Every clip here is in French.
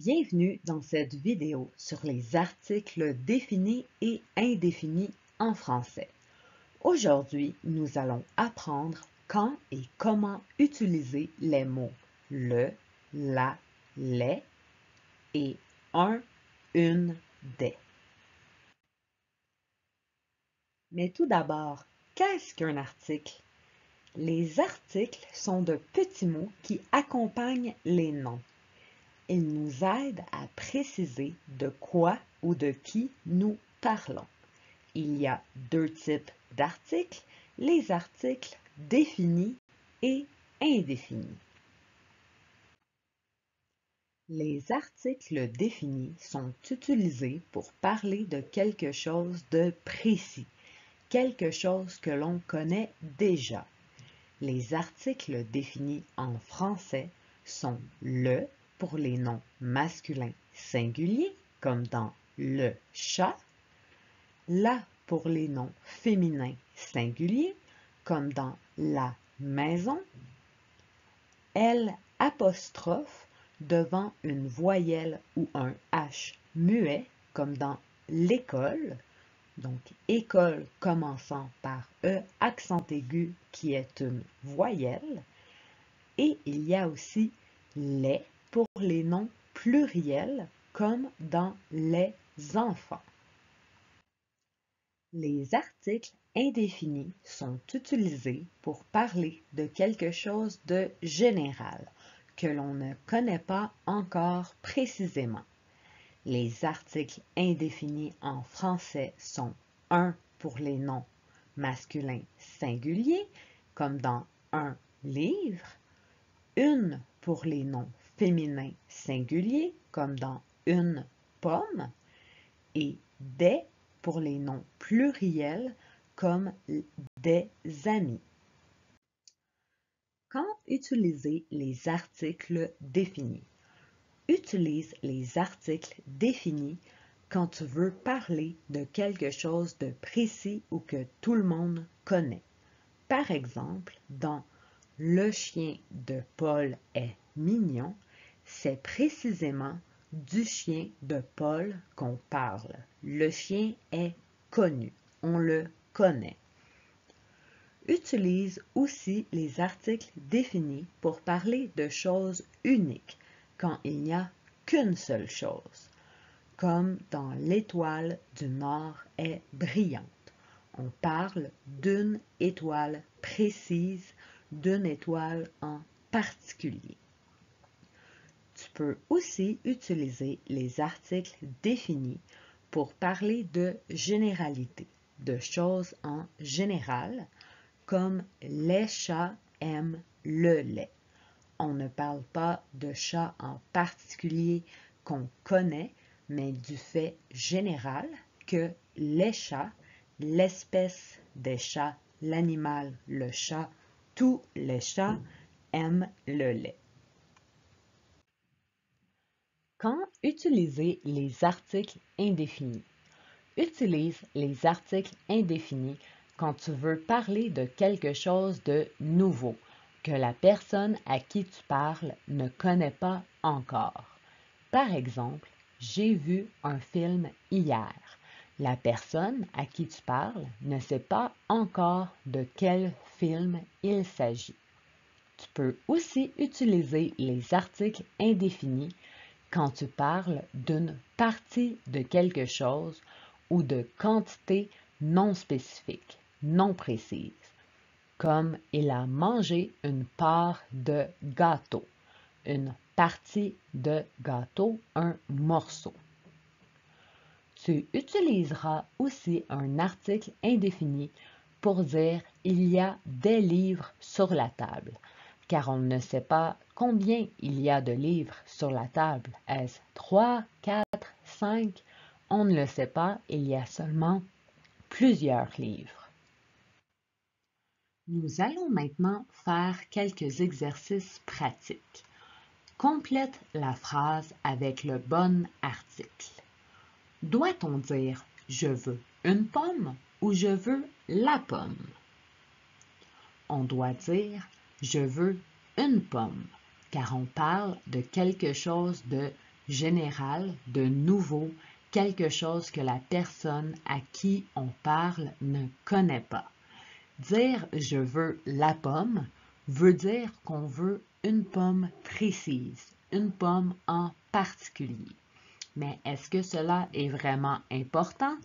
Bienvenue dans cette vidéo sur les articles définis et indéfinis en français. Aujourd'hui, nous allons apprendre quand et comment utiliser les mots le, la, les et un, une, des. Mais tout d'abord, qu'est-ce qu'un article? Les articles sont de petits mots qui accompagnent les noms. Ils nous aident à préciser de quoi ou de qui nous parlons. Il y a deux types d'articles, les articles définis et indéfinis. Les articles définis sont utilisés pour parler de quelque chose de précis, quelque chose que l'on connaît déjà. Les articles définis en français sont le pour les noms masculins singuliers, comme dans le chat, la pour les noms féminins singuliers, comme dans la maison, L apostrophe devant une voyelle ou un H muet, comme dans l'école, donc école commençant par E accent aigu qui est une voyelle, et il y a aussi les pour les noms pluriels comme dans les enfants. Les articles indéfinis sont utilisés pour parler de quelque chose de général que l'on ne connaît pas encore précisément. Les articles indéfinis en français sont un pour les noms masculins singuliers, comme dans un livre, une pour les noms féminins singuliers, comme dans une pomme, et des pour les noms pluriels, comme des amis. Quand utiliser les articles définis? Utilise les articles définis quand tu veux parler de quelque chose de précis ou que tout le monde connaît. Par exemple, dans « Le chien de Paul est mignon », c'est précisément du chien de Paul qu'on parle. Le chien est connu, on le connaît. Utilise aussi les articles définis pour parler de choses uniques quand il n'y a qu'une seule chose, comme dans l'étoile du Nord est brillante. On parle d'une étoile précise, d'une étoile en particulier. Tu peux aussi utiliser les articles définis pour parler de généralité, de choses en général, comme les chats aiment le lait. On ne parle pas de chats en particulier qu'on connaît, mais du fait général que les chats, l'espèce des chats, l'animal, le chat, tous les chats aiment le lait. Quand utiliser les articles indéfinis? Utilise les articles indéfinis quand tu veux parler de quelque chose de nouveau, que la personne à qui tu parles ne connaît pas encore. Par exemple, j'ai vu un film hier. La personne à qui tu parles ne sait pas encore de quel film il s'agit. Tu peux aussi utiliser les articles indéfinis quand tu parles d'une partie de quelque chose ou de quantité non spécifique, non précise, comme il a mangé une part de gâteau, une partie de gâteau, un morceau. Tu utiliseras aussi un article indéfini pour dire il y a des livres sur la table, car on ne sait pas combien il y a de livres sur la table. Est-ce 3, 4, 5? On ne le sait pas, il y a seulement plusieurs livres. Nous allons maintenant faire quelques exercices pratiques. Complète la phrase avec le bon article. Doit-on dire « je veux une pomme » ou « je veux la pomme » ? On doit dire « je veux une pomme » car on parle de quelque chose de général, de nouveau, quelque chose que la personne à qui on parle ne connaît pas. Dire « je veux la pomme » veut dire qu'on veut une pomme précise, une pomme en particulier. Mais est-ce que cela est vraiment important?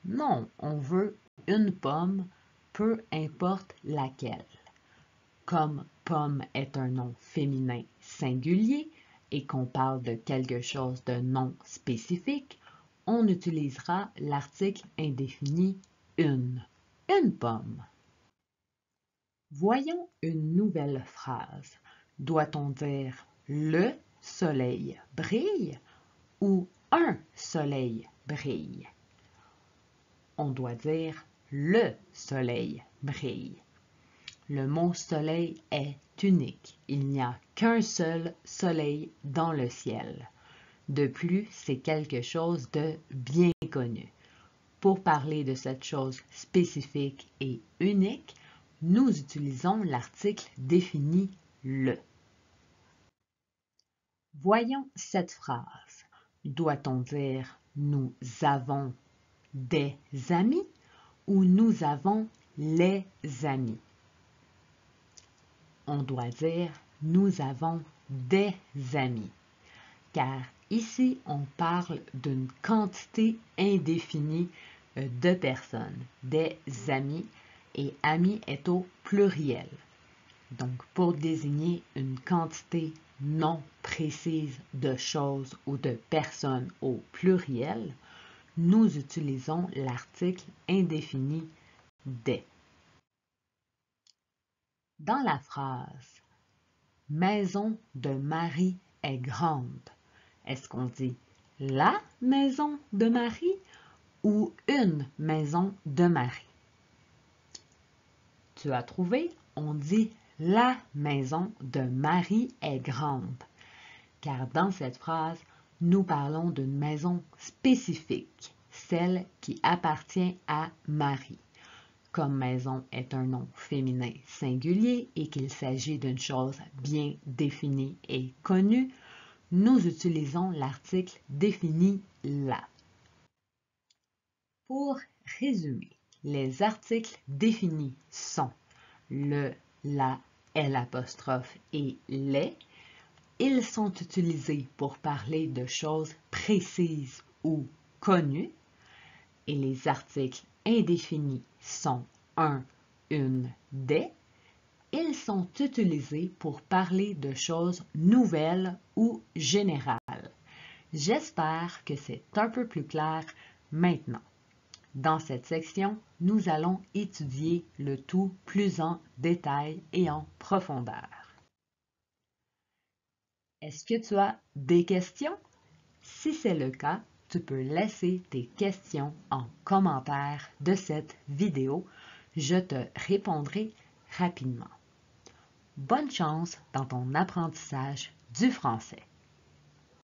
Non, on veut une pomme, peu importe laquelle. Comme pomme est un nom féminin singulier et qu'on parle de quelque chose de non spécifique, on utilisera l'article indéfini une pomme. Voyons une nouvelle phrase. Doit-on dire le soleil brille ou un soleil brille? On doit dire le soleil brille. Le mot soleil est unique. Il n'y a qu'un seul soleil dans le ciel. De plus, c'est quelque chose de bien connu. Pour parler de cette chose spécifique et unique, nous utilisons l'article défini le. Voyons cette phrase. Doit-on dire nous avons des amis ou nous avons les amis? On doit dire nous avons des amis, car ici on parle d'une quantité indéfinie de personnes, des amis, et amis est au pluriel. Donc, pour désigner une quantité non précise de choses ou de personnes au pluriel, nous utilisons l'article indéfini des. Dans la phrase « Maison de Marie est grande », est-ce qu'on dit « la maison de Marie » ou « une maison de Marie » ? Tu as trouvé, on dit « la maison de Marie est grande », car dans cette phrase, nous parlons d'une maison spécifique, celle qui appartient à Marie. Comme maison est un nom féminin singulier et qu'il s'agit d'une chose bien définie et connue, nous utilisons l'article défini la. Pour résumer, les articles définis sont le, la, l'apostrophe et les. Ils sont utilisés pour parler de choses précises ou connues. Et les articles indéfinis sont un, une, des. Ils sont utilisés pour parler de choses nouvelles ou générales. J'espère que c'est un peu plus clair maintenant. Dans cette section, nous allons étudier le tout plus en détail et en profondeur. Est-ce que tu as des questions? Si c'est le cas, tu peux laisser tes questions en commentaire de cette vidéo. Je te répondrai rapidement. Bonne chance dans ton apprentissage du français.